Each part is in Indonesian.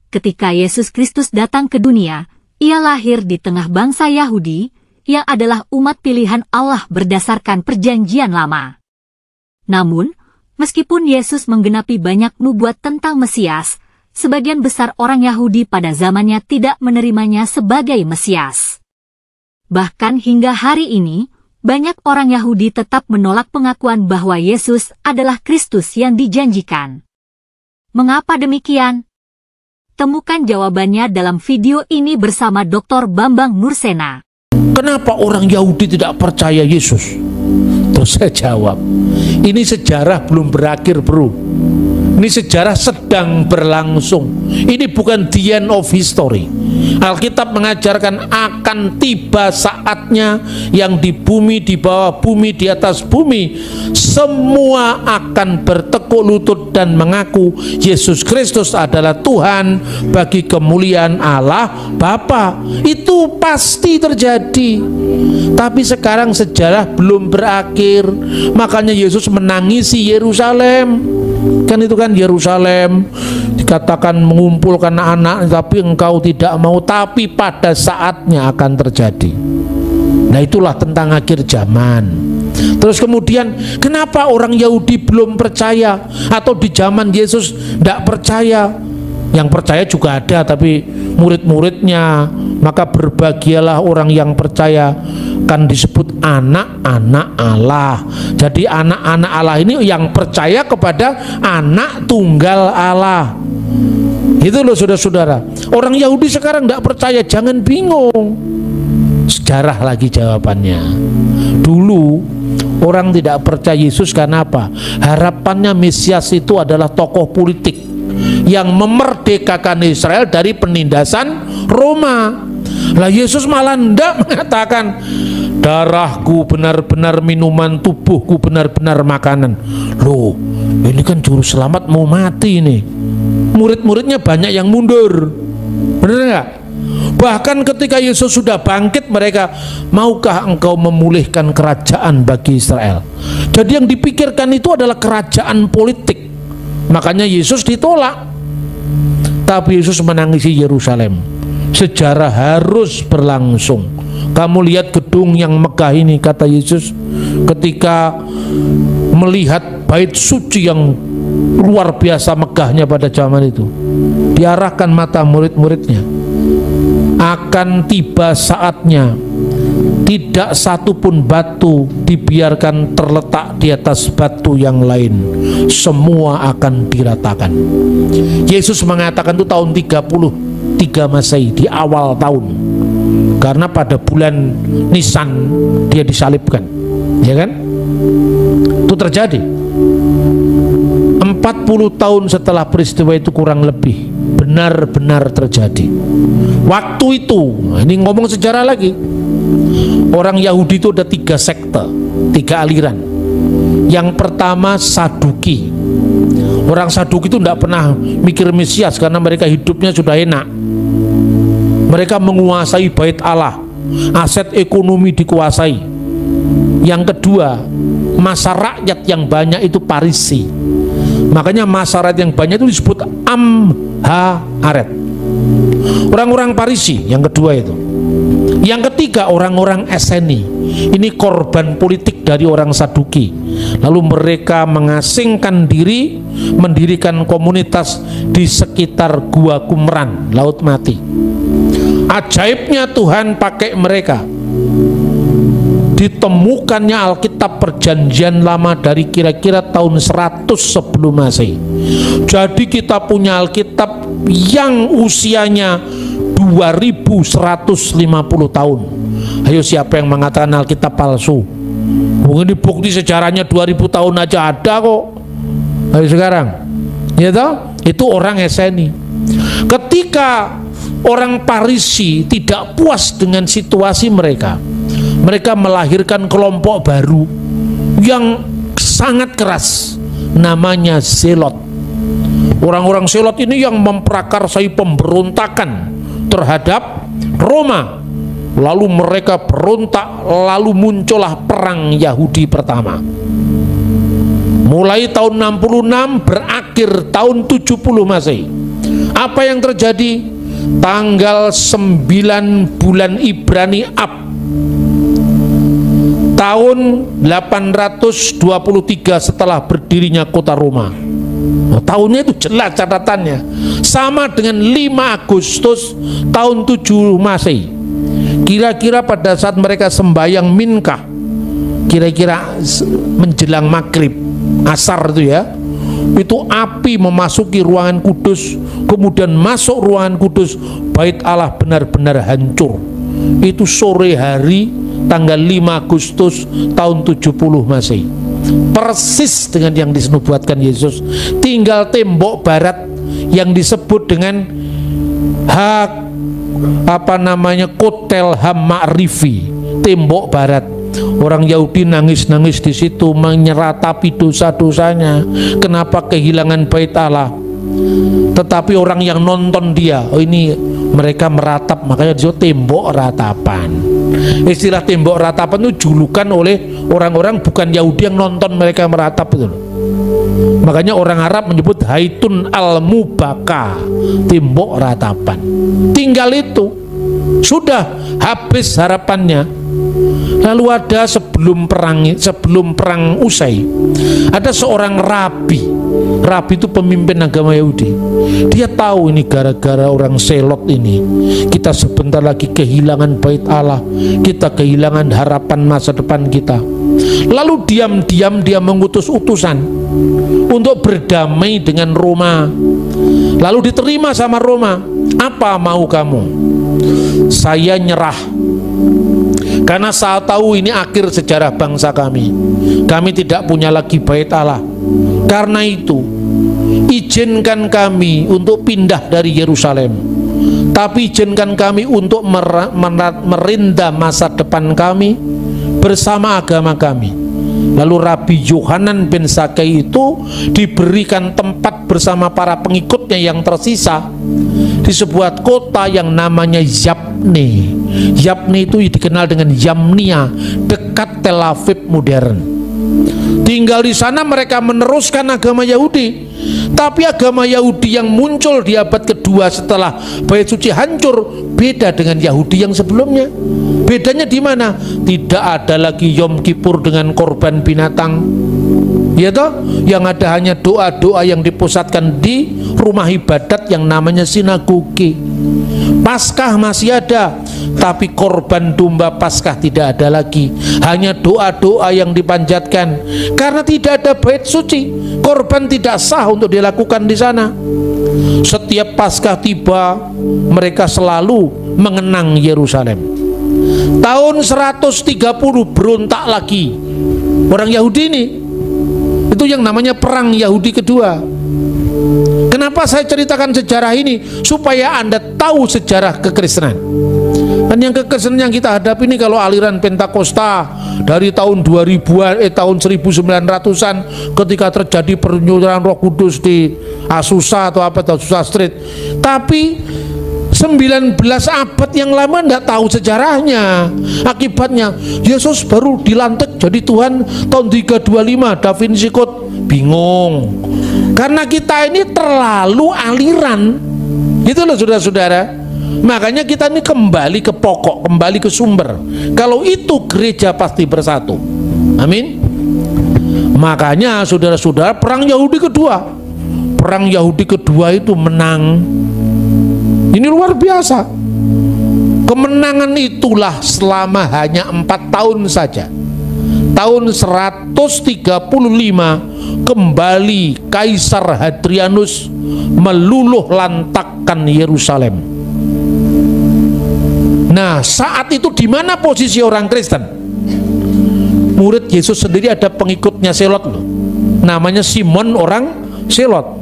ketika Yesus Kristus datang ke dunia, Ia lahir di tengah bangsa Yahudi, yang adalah umat pilihan Allah berdasarkan Perjanjian Lama. Namun, meskipun Yesus menggenapi banyak nubuat tentang Mesias, sebagian besar orang Yahudi pada zamannya tidak menerimanya sebagai Mesias. Bahkan hingga hari ini, banyak orang Yahudi tetap menolak pengakuan bahwa Yesus adalah Kristus yang dijanjikan. Mengapa demikian? Temukan jawabannya dalam video ini bersama Dr. Bambang Nursena. Kenapa orang Yahudi tidak percaya Yesus? Terus saya jawab, ini sejarah belum berakhir, bro. Ini sejarah sedang berlangsung. Ini bukan the end of history. Alkitab mengajarkan akan tiba saatnya yang di bumi, di bawah bumi, di atas bumi, semua akan bertekuk lutut dan mengaku Yesus Kristus adalah Tuhan bagi kemuliaan Allah Bapa. Itu pasti terjadi. Tapi sekarang sejarah belum berakhir. Makanya Yesus menangisi Yerusalem. Kan itu kan Yerusalem dikatakan mengumpulkan anak, tapi engkau tidak mau, tapi pada saatnya akan terjadi. Nah, itulah tentang akhir zaman. Terus kemudian kenapa orang Yahudi belum percaya, atau di zaman Yesus tidak percaya? Yang percaya juga ada, tapi murid-muridnya. Maka berbahagialah orang yang percaya, kan disebut anak-anak Allah. Jadi anak-anak Allah ini yang percaya kepada anak tunggal Allah. Itu loh saudara-saudara. Orang Yahudi sekarang tidak percaya, jangan bingung. Sejarah lagi jawabannya. Dulu orang tidak percaya Yesus karena apa? Harapannya Mesias itu adalah tokoh politik yang memerdekakan Israel dari penindasan Roma. Lah Yesus malah tidak mengatakan darahku benar-benar minuman, tubuhku benar-benar makanan. Loh, ini kan juru selamat mau mati nih. Murid-muridnya banyak yang mundur. Benar nggak? Bahkan ketika Yesus sudah bangkit, mereka, maukah engkau memulihkan kerajaan bagi Israel? Jadi yang dipikirkan itu adalah kerajaan politik. Makanya Yesus ditolak. Tapi Yesus menangisi Yerusalem. Sejarah harus berlangsung. Kamu lihat gedung yang megah ini, kata Yesus, ketika melihat bait suci yang luar biasa megahnya pada zaman itu, diarahkan mata murid-muridnya, akan tiba saatnya tidak satupun batu dibiarkan terletak di atas batu yang lain, semua akan diratakan. Yesus mengatakan itu tahun 33 Masehi, di awal tahun, karena pada bulan Nisan dia disalibkan, ya kan? Itu terjadi 40 tahun setelah peristiwa itu, kurang lebih benar-benar terjadi. Waktu itu, ini ngomong sejarah lagi, orang Yahudi itu ada 3 sekte, 3 aliran. Yang pertama Saduki. Orang Saduki itu tidak pernah mikir Mesias karena mereka hidupnya sudah enak. Mereka menguasai bait Allah, aset ekonomi dikuasai. Yang kedua, masa rakyat yang banyak itu Parisi. Makanya masa rakyat yang banyak itu disebut Amharet. Orang-orang Parisi yang kedua itu. Yang ketiga orang-orang Eseni. Ini korban politik dari orang Saduki. Lalu mereka mengasingkan diri, mendirikan komunitas di sekitar Gua Qumran, Laut Mati. Ajaibnya Tuhan pakai mereka. Ditemukannya Alkitab Perjanjian Lama dari kira-kira tahun 100 sebelum Masehi. Jadi kita punya Alkitab yang usianya 2150 tahun. Ayo, siapa yang mengatakan Alkitab palsu? Mungkin bukti sejarahnya 2000 tahun aja ada kok. Ayo sekarang, ya toh? Itu orang Eseni. Ketika orang Parisi tidak puas dengan situasi mereka, mereka melahirkan kelompok baru yang sangat keras, namanya Zelot. Orang-orang Zelot ini yang memprakarsai pemberontakan terhadap Roma. Lalu mereka berontak, lalu muncullah perang Yahudi pertama. Mulai tahun 66 berakhir tahun 70 Masehi. Apa yang terjadi? Tanggal 9 bulan Ibrani Ab tahun 823 setelah berdirinya kota Roma. Nah, tahunnya itu jelas catatannya, sama dengan 5 Agustus tahun 7 Masehi. Kira-kira pada saat mereka sembahyang Minkah, kira-kira menjelang maghrib, asar itu ya, itu api memasuki ruangan kudus, kemudian masuk ruangan kudus, bait Allah benar-benar hancur. Itu sore hari tanggal 5 Agustus tahun 70 Masehi. Persis dengan yang dinubuatkan Yesus. Tinggal tembok barat yang disebut dengan Kotel Ham-Ma'rifi, tembok barat. Orang Yahudi nangis-nangis di situ, menyeratapi dosa-dosanya. Kenapa kehilangan bait Allah? Tetapi orang yang nonton dia, oh ini mereka meratap, makanya disebut tembok ratapan. Istilah tembok ratapan itu julukan oleh orang-orang bukan Yahudi yang nonton mereka meratap itu. Makanya orang Arab menyebut Haitun al-Mubaka, tembok ratapan. Tinggal itu, sudah habis harapannya. Lalu ada sebelum perang usai, ada seorang rabi itu pemimpin agama Yahudi. Dia tahu ini gara-gara orang Selot ini kita sebentar lagi kehilangan bait Allah, kita kehilangan harapan masa depan kita. Lalu diam-diam dia mengutus utusan untuk berdamai dengan Roma. Lalu diterima sama Roma. Apa mau kamu? Saya nyerah, karena saya tahu ini akhir sejarah bangsa kami. Kami tidak punya lagi bait Allah. Karena itu, izinkan kami untuk pindah dari Yerusalem. Tapi izinkan kami untuk merinda masa depan kami bersama agama kami. Lalu Rabi Yohanan bin Zakkai itu diberikan tempat bersama para pengikutnya yang tersisa di sebuah kota yang namanya Yapne. Yapne itu dikenal dengan Yamnia, dekat Tel Aviv modern. Tinggal di sana mereka meneruskan agama Yahudi. Tapi agama Yahudi yang muncul di abad kedua setelah bait suci hancur beda dengan Yahudi yang sebelumnya. Bedanya di mana? Tidak ada lagi Yom Kippur dengan korban binatang, ya toh? Yang ada hanya doa-doa yang dipusatkan di rumah ibadat yang namanya sinagoge. Paskah masih ada, tapi korban domba Paskah tidak ada lagi. Hanya doa-doa yang dipanjatkan. Karena tidak ada bait suci, korban tidak sah untuk dilakukan di sana. Setiap Paskah tiba, mereka selalu mengenang Yerusalem. Tahun 130 berontak lagi orang Yahudi ini. Itu yang namanya perang Yahudi kedua. Kenapa saya ceritakan sejarah ini? Supaya Anda tahu sejarah kekristenan. Dan yang kekristenan yang kita hadapi ini, kalau aliran Pentakosta dari tahun 2000-an, tahun 1900-an, ketika terjadi penyuluran Roh Kudus di Azusa atau apa, Azusa Street. Tapi 19 abad yang lama tidak tahu sejarahnya. Akibatnya Yesus baru dilantik jadi Tuhan tahun 325. Da Vinci Code bingung. Karena kita ini terlalu aliran. Itu loh saudara-saudara. Makanya kita ini kembali ke pokok, kembali ke sumber. Kalau itu gereja pasti bersatu. Amin. Makanya saudara-saudara, perang Yahudi kedua. Perang Yahudi kedua itu menang. Ini luar biasa. Kemenangan itulah selama hanya 4 tahun saja. Tahun 135 kembali Kaisar Hadrianus meluluh lantakkan Yerusalem. Nah, saat itu di mana posisi orang Kristen? Murid Yesus sendiri ada pengikutnya Selot loh. Namanya Simon orang Selot.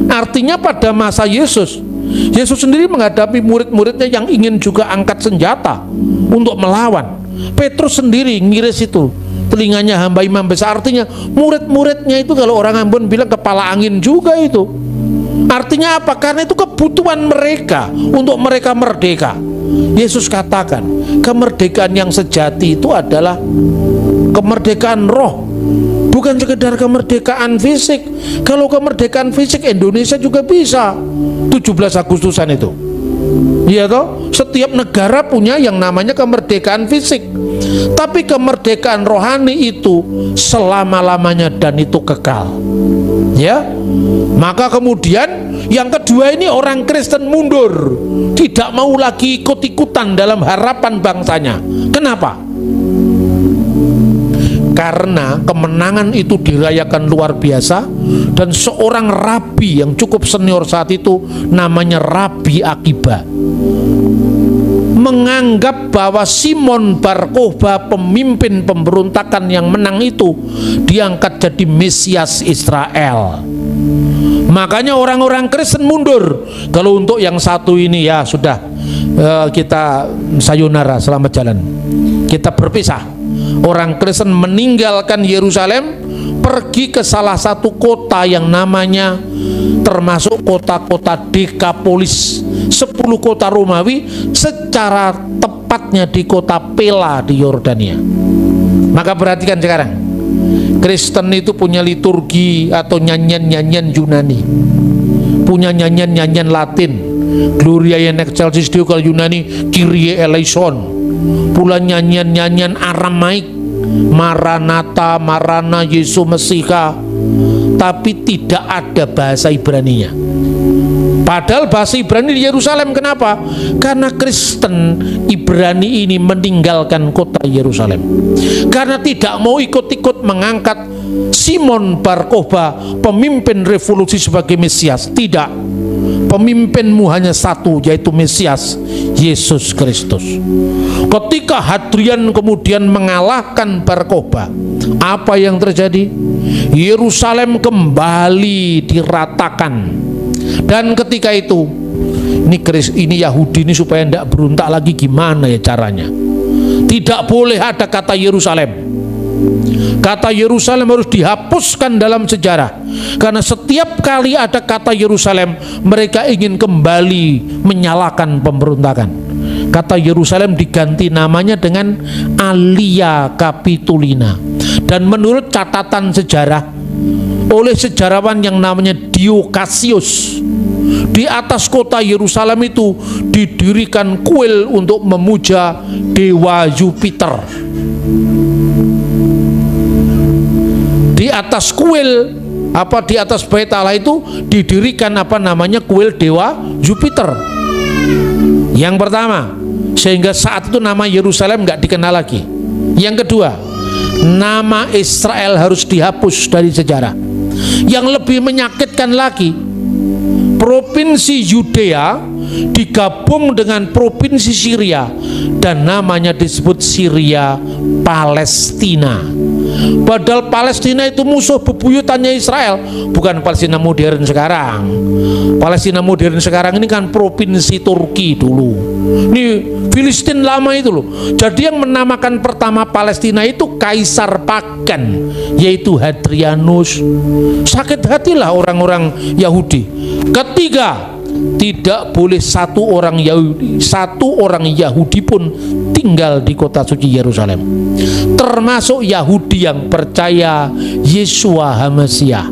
Artinya pada masa Yesus sendiri menghadapi murid-muridnya yang ingin juga angkat senjata untuk melawan. Petrus sendiri ngiris itu, telinganya hamba imam besar. Artinya murid-muridnya itu, kalau orang Ambon bilang kepala angin juga itu. Artinya apa? Karena itu kebutuhan mereka untuk mereka merdeka. Yesus katakan kemerdekaan yang sejati itu adalah kemerdekaan roh, Bukan sekedar kemerdekaan fisik. Kalau kemerdekaan fisik Indonesia juga bisa 17 Agustusan itu. Iya toh? Setiap negara punya yang namanya kemerdekaan fisik. Tapi kemerdekaan rohani itu selama-lamanya dan itu kekal. Ya. Maka kemudian yang kedua ini orang Kristen mundur, tidak mau lagi ikut-ikutan dalam harapan bangsanya. Kenapa? Karena kemenangan itu dirayakan luar biasa, dan seorang rabi yang cukup senior saat itu namanya Rabi Akiba menganggap bahwa Simon Bar Kokhba, pemimpin pemberontakan yang menang itu, diangkat jadi Mesias Israel. Makanya orang-orang Kristen mundur. Kalau untuk yang satu ini ya sudah, kita sayonara, selamat jalan, kita berpisah. Orang Kristen meninggalkan Yerusalem, pergi ke salah satu kota yang namanya termasuk kota-kota Dekapolis, 10 kota Romawi, secara tepatnya di kota Pella di Yordania. Maka perhatikan sekarang, Kristen itu punya liturgi atau nyanyian-nyanyian Yunani, punya nyanyian-nyanyian Latin, Gloria in excelsis Deo, kalau Yunani Kyrie eleison. Pula nyanyian-nyanyian Aramaik, Maranatha, Marana, Yesus Mesiha, tapi tidak ada bahasa Ibraninya. Padahal bahasa Ibrani di Yerusalem. Kenapa? Karena Kristen Ibrani ini meninggalkan kota Yerusalem, karena tidak mau ikut-ikut mengangkat Simon Bar Kokhba, pemimpin revolusi, sebagai Mesias. Tidak, pemimpinmu hanya satu, yaitu Mesias, Yesus Kristus. Ketika Hadrian kemudian mengalahkan Bar Kokhba, apa yang terjadi? Yerusalem kembali diratakan. Dan ketika itu, ini Yahudi ini supaya tidak berontak lagi, gimana ya caranya? Tidak boleh ada kata Yerusalem. Kata Yerusalem harus dihapuskan dalam sejarah, karena setiap kali ada kata Yerusalem, mereka ingin kembali menyalakan pemberontakan. Kata Yerusalem diganti namanya dengan Alia Capitolina. Dan menurut catatan sejarah oleh sejarawan yang namanya Dio Cassius, di atas kota Yerusalem itu didirikan kuil untuk memuja dewa Jupiter. Di atas kuil, di atas bait Allah itu didirikan kuil dewa Jupiter. Yang pertama, sehingga saat itu nama Yerusalem nggak dikenal lagi. Yang kedua, nama Israel harus dihapus dari sejarah. Yang lebih menyakitkan lagi, provinsi Yudea digabung dengan provinsi Syria, dan namanya disebut Syria Palestina. Padahal Palestina itu musuh bebuyutannya Israel, bukan Palestina modern sekarang. Palestina modern sekarang ini kan provinsi Turki dulu. Ini Filistin lama itu loh. Jadi yang menamakan pertama Palestina itu Kaisar Pagan, yaitu Hadrianus. Sakit hatilah orang-orang Yahudi. Ketiga, tidak boleh satu orang Yahudi pun tinggal di kota suci Yerusalem, termasuk Yahudi yang percaya Yeshua HaMasiah,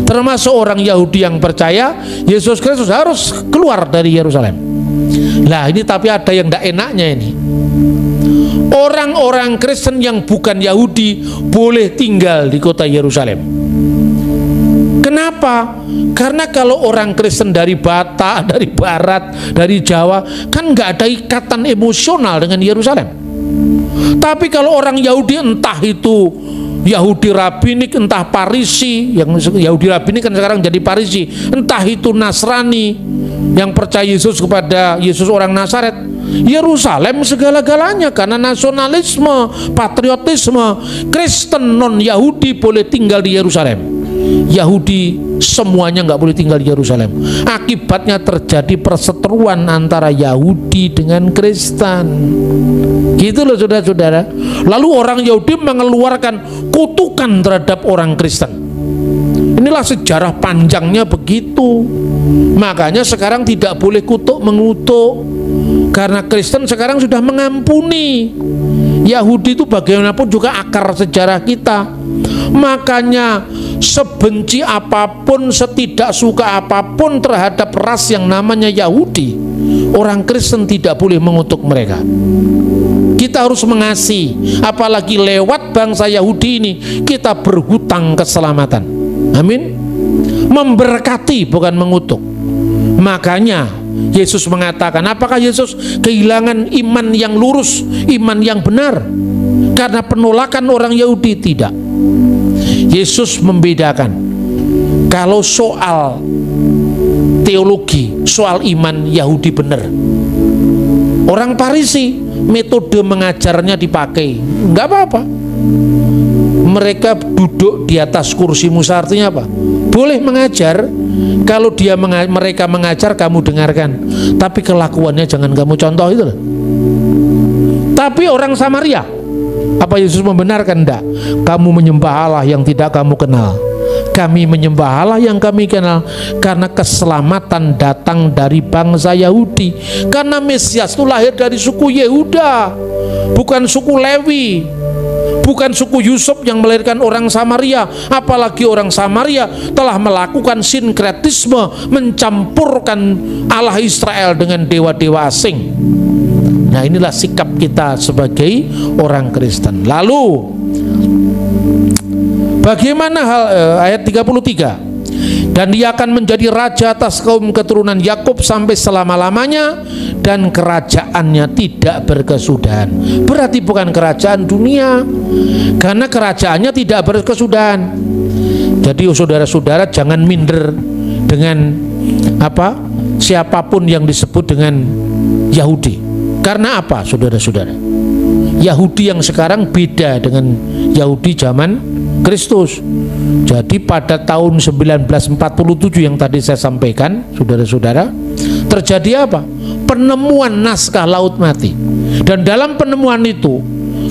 termasuk orang Yahudi yang percaya Yesus Kristus harus keluar dari Yerusalem. Nah ini tapi ada yang tidak enaknya ini. Orang-orang Kristen yang bukan Yahudi boleh tinggal di kota Yerusalem. Kenapa? Karena kalau orang Kristen dari Batak, dari Barat, dari Jawa, kan nggak ada ikatan emosional dengan Yerusalem. Tapi kalau orang Yahudi, entah itu Yahudi Rabinik, entah Parisi, yang Yahudi Rabinik kan sekarang jadi Parisi, entah itu Nasrani yang percaya Yesus kepada Yesus orang Nazaret, Yerusalem segala-galanya. Karena nasionalisme, patriotisme, Kristen non-Yahudi boleh tinggal di Yerusalem. Yahudi semuanya nggak boleh tinggal di Yerusalem. Akibatnya terjadi perseteruan antara Yahudi dengan Kristen. Gitu loh saudara-saudara. Lalu orang Yahudi mengeluarkan kutukan terhadap orang Kristen. Inilah sejarah panjangnya begitu. Makanya sekarang tidak boleh kutuk mengutuk, karena Kristen sekarang sudah mengampuni. Yahudi itu bagaimanapun juga akar sejarah kita. Makanya sebenci apapun, setidak suka apapun terhadap ras yang namanya Yahudi, orang Kristen tidak boleh mengutuk mereka. Kita harus mengasihi, apalagi lewat bangsa Yahudi ini kita berhutang keselamatan. Amin. Memberkati bukan mengutuk. Makanya Yesus mengatakan, apakah Yesus kehilangan iman yang lurus, iman yang benar karena penolakan orang Yahudi? Tidak. Yesus membedakan. Kalau soal teologi, soal iman, Yahudi benar. Orang Farisi metode mengajarnya dipakai, nggak apa-apa. Mereka duduk di atas kursi Musa, artinya apa? Boleh mengajar. Kalau mereka mengajar, kamu dengarkan, tapi kelakuannya jangan kamu contoh, itu loh. Tapi orang Samaria, apa Yesus membenarkan? Enggak. Kamu menyembah Allah yang tidak kamu kenal. Kami menyembah Allah yang kami kenal, karena keselamatan datang dari bangsa Yahudi. Karena Mesias itu lahir dari suku Yehuda, bukan suku Lewi, bukan suku Yusuf yang melahirkan orang Samaria. Apalagi orang Samaria telah melakukan sinkretisme, mencampurkan Allah Israel dengan dewa-dewa asing. Nah, inilah sikap kita sebagai orang Kristen. Lalu bagaimana hal ayat 33? Dan dia akan menjadi raja atas kaum keturunan Yakub sampai selama-lamanya, dan kerajaannya tidak berkesudahan. Berarti bukan kerajaan dunia, karena kerajaannya tidak berkesudahan. Jadi saudara-saudara jangan minder dengan siapapun yang disebut dengan Yahudi. Karena apa, saudara-saudara? Yahudi yang sekarang beda dengan Yahudi zaman Kristus. Jadi pada tahun 1947 yang tadi saya sampaikan, saudara-saudara, terjadi apa? Penemuan naskah Laut Mati. Dan dalam penemuan itu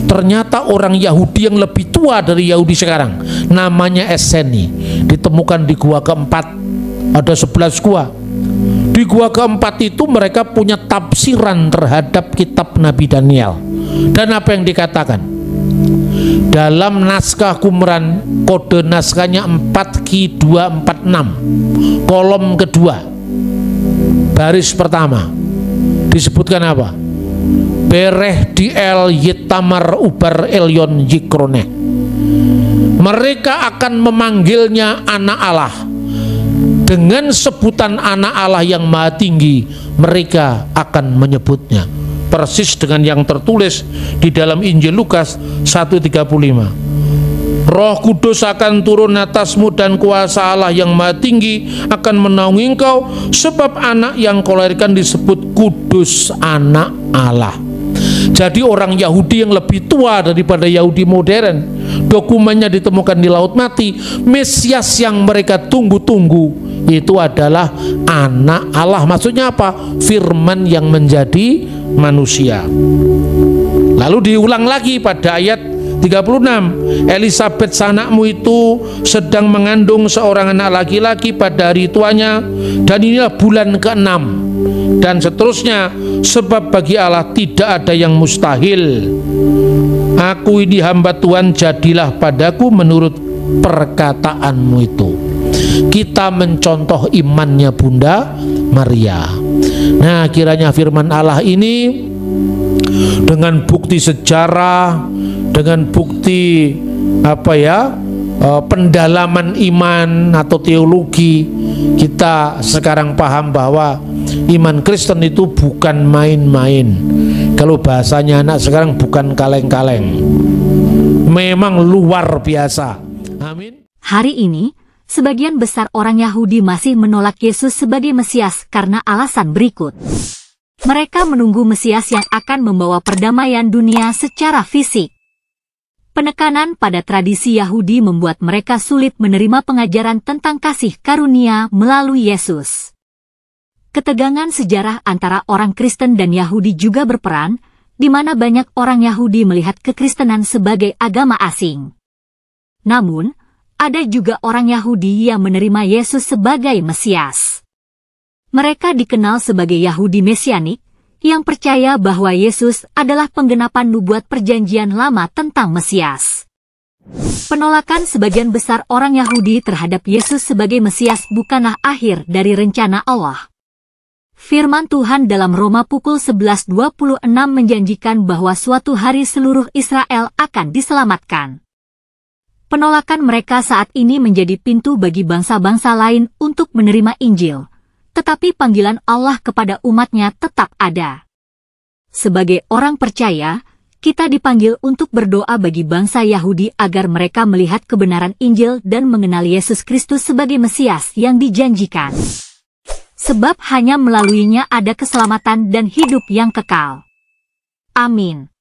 ternyata orang Yahudi yang lebih tua dari Yahudi sekarang, namanya Esseni, ditemukan di gua keempat. Ada 11 gua. Di gua keempat itu mereka punya tafsiran terhadap kitab Nabi Daniel. Dan apa yang dikatakan? Dalam naskah Qumran, kode naskahnya 4Q246, kolom kedua, baris pertama, disebutkan apa? Bereh diel yitamar ubar elyon yikroneh. Mereka akan memanggilnya anak Allah. Dengan sebutan anak Allah yang maha tinggi, mereka akan menyebutnya. Persis dengan yang tertulis di dalam Injil Lukas 1:35. Roh Kudus akan turun atasmu dan kuasa Allah yang maha tinggi akan menaungi engkau, sebab anak yang kau lahirkan disebut kudus, anak Allah. Jadi orang Yahudi yang lebih tua daripada Yahudi modern, dokumennya ditemukan di Laut Mati. Mesias yang mereka tunggu-tunggu itu adalah anak Allah. Maksudnya apa? Firman yang menjadi manusia. Lalu diulang lagi pada ayat 36. Elisabet sanakmu itu sedang mengandung seorang anak laki-laki pada hari tuanya, dan inilah bulan ke-6, dan seterusnya, sebab bagi Allah tidak ada yang mustahil. Aku ini hamba Tuhan, jadilah padaku menurut perkataanmu itu. Kita mencontoh imannya Bunda Maria. Nah, kiranya firman Allah ini dengan bukti sejarah, dengan bukti pendalaman iman atau teologi, kita sekarang paham bahwa iman Kristen itu bukan main-main. Kalau bahasanya anak sekarang, bukan kaleng-kaleng. Memang luar biasa. Amin. Hari ini, sebagian besar orang Yahudi masih menolak Yesus sebagai Mesias karena alasan berikut. Mereka menunggu Mesias yang akan membawa perdamaian dunia secara fisik. Penekanan pada tradisi Yahudi membuat mereka sulit menerima pengajaran tentang kasih karunia melalui Yesus. Ketegangan sejarah antara orang Kristen dan Yahudi juga berperan, di mana banyak orang Yahudi melihat kekristenan sebagai agama asing. Namun, ada juga orang Yahudi yang menerima Yesus sebagai Mesias. Mereka dikenal sebagai Yahudi Mesianik, yang percaya bahwa Yesus adalah penggenapan nubuat Perjanjian Lama tentang Mesias. Penolakan sebagian besar orang Yahudi terhadap Yesus sebagai Mesias bukanlah akhir dari rencana Allah. Firman Tuhan dalam Roma pukul 11.26 menjanjikan bahwa suatu hari seluruh Israel akan diselamatkan. Penolakan mereka saat ini menjadi pintu bagi bangsa-bangsa lain untuk menerima Injil, tetapi panggilan Allah kepada umatnya tetap ada. Sebagai orang percaya, kita dipanggil untuk berdoa bagi bangsa Yahudi agar mereka melihat kebenaran Injil dan mengenal Yesus Kristus sebagai Mesias yang dijanjikan. Sebab hanya melaluinya ada keselamatan dan hidup yang kekal. Amin.